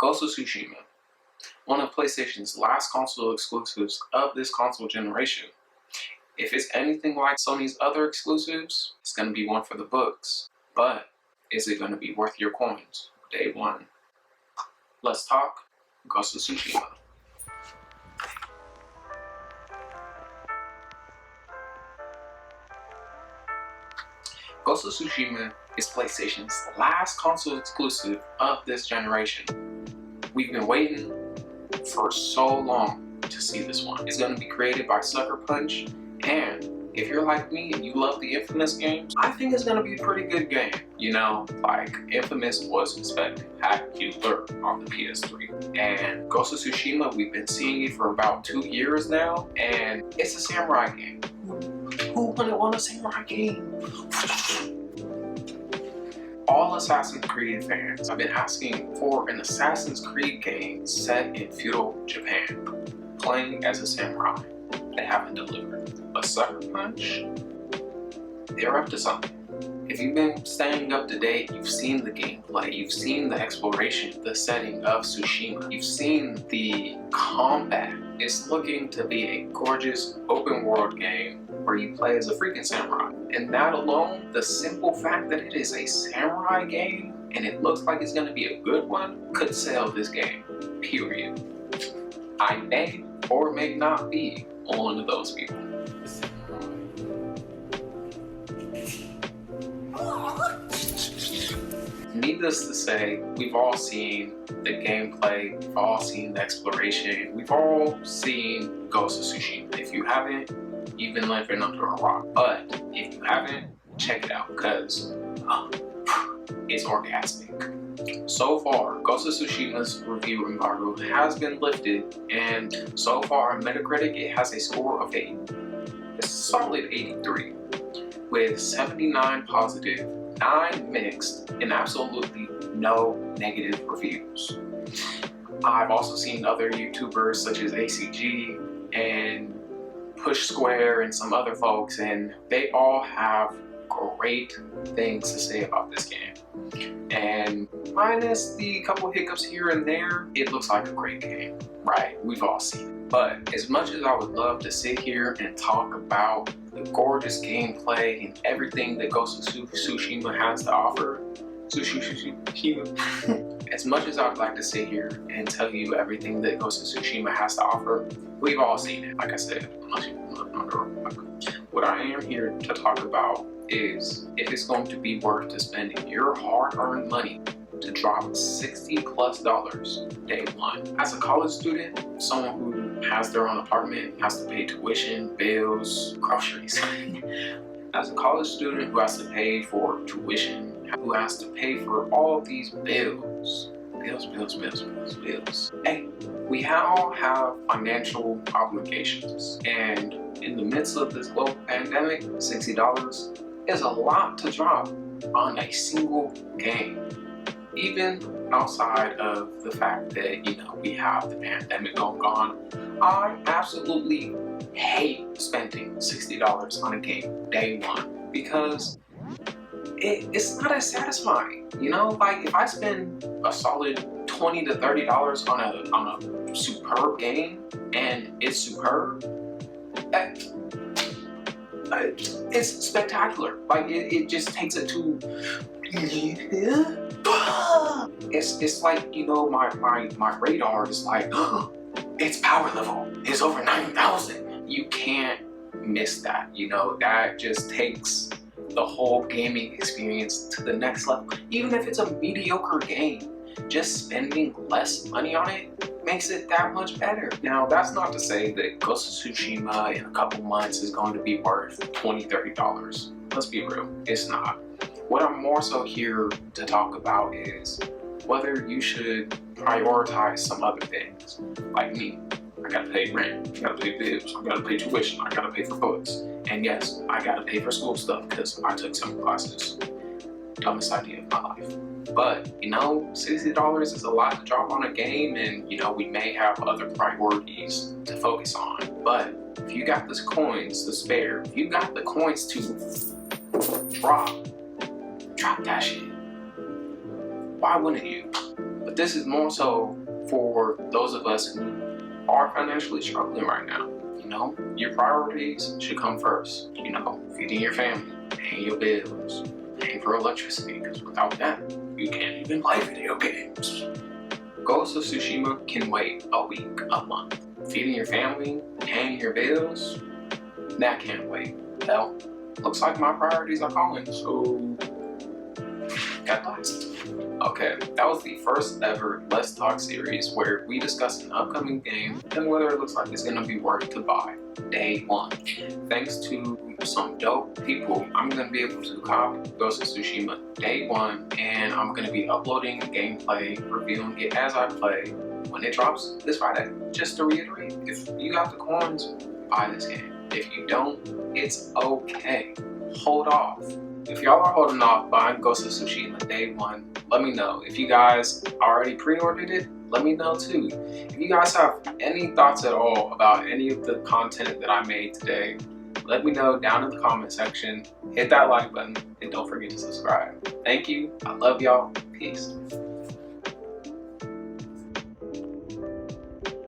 Ghost of Tsushima, one of PlayStation's last console exclusives of this console generation. If it's anything like Sony's other exclusives, it's going to be one for the books. But is it going to be worth your coins day one? Let's talk Ghost of Tsushima. Ghost of Tsushima is PlayStation's last console exclusive of this generation. We've been waiting for so long to see this one. It's going to be created by Sucker Punch, and if you're like me and you love the Infamous games, I think it's going to be a pretty good game. You know, like Infamous was spectacular on the PS3. And Ghost of Tsushima, we've been seeing it for about 2 years now, and it's a samurai game. Who wouldn't want a samurai game? All Assassin's Creed fans have been asking for an Assassin's Creed game set in feudal Japan, playing as a samurai. They haven't delivered. But Sucker Punch, they're up to something. If you've been staying up to date, you've seen the gameplay, you've seen the exploration, the setting of Tsushima, you've seen the combat. It's looking to be a gorgeous open world game where you play as a freaking samurai. And that alone, the simple fact that it is a samurai game and it looks like it's going to be a good one, could sell this game, period. I may or may not be one of those people. Needless to say, we've all seen the gameplay, we've all seen the exploration, we've all seen Ghost of Tsushima. If you haven't, you've been living under a rock. But if you haven't, check it out, because it's orgasmic. So far, Ghost of Tsushima's review embargo has been lifted, and so far on Metacritic it has a score of a solid 83, with 79 positive, 9 mixed, and absolutely no negative reviews. I've also seen other YouTubers such as ACG and Push Square and some other folks, and they all have great things to say about this game. And minus the couple hiccups here and there, it looks like a great game, right? We've all seen it. But as much as I would love to sit here and talk about the gorgeous gameplay and everything that Ghost of Tsushima has to offer, as much as I would like to sit here and tell you everything that Ghost of Tsushima has to offer, we've all seen it, like I said, unless you look under a rock. What I am here to talk about is if it's going to be worth to spending your hard-earned money to drop $60+ day one. As a college student, someone who has their own apartment, has to pay tuition, bills, groceries. As a college student who has to pay for tuition, who has to pay for all of these bills. Hey, we all have financial obligations, and in the midst of this global pandemic, $60 is a lot to drop on a single game. Even outside of the fact that, you know, we have the pandemic going on, I absolutely hate spending $60 on a game day one, because it's not as satisfying. You know, like if I spend a solid $20 to $30 on a superb game and it's superb, it's spectacular. Like it just takes it to it's like, you know, my radar is like its power level is over 9,000. You can't miss that. You know, that just takes the whole gaming experience to the next level. Even if it's a mediocre game, just spending less money on it makes it that much better. Now, that's not to say that Ghost of Tsushima in a couple months is going to be worth $20, $30. Let's be real, it's not. What I'm more so here to talk about is whether you should prioritize some other things. Like me, I gotta pay rent, I gotta pay bills, I gotta pay tuition, I gotta pay for books. And yes, I gotta pay for school stuff because I took some classes. Dumbest idea of my life. But, you know, $60 is a lot to drop on a game, and, you know, we may have other priorities to focus on. But if you got the coins to spare, if you got the coins to drop that shit. Why wouldn't you? But this is more so for those of us who are financially struggling right now. You know, your priorities should come first. You know, feeding your family, paying your bills, paying for electricity, because without that, you can't even play video games. Ghost of Tsushima can wait a week, a month. Feeding your family, paying your bills, that can't wait. Hell, looks like my priorities are calling, so got that. Okay, that was the first ever Let's Talk series where we discuss an upcoming game and whether it looks like it's gonna be worth to buy. Day one. Thanks to some dope people, I'm gonna be able to cop Ghost of Tsushima day one, and I'm gonna be uploading gameplay, reviewing it as I play when it drops this Friday. Just to reiterate, if you got the coins, buy this game. If you don't, it's okay. Hold off. If y'all are holding off buying Ghost of Tsushima day one, let me know. If you guys already pre-ordered it, let me know too. If you guys have any thoughts at all about any of the content that I made today, let me know down in the comment section. Hit that like button and don't forget to subscribe. Thank you. I love y'all. Peace.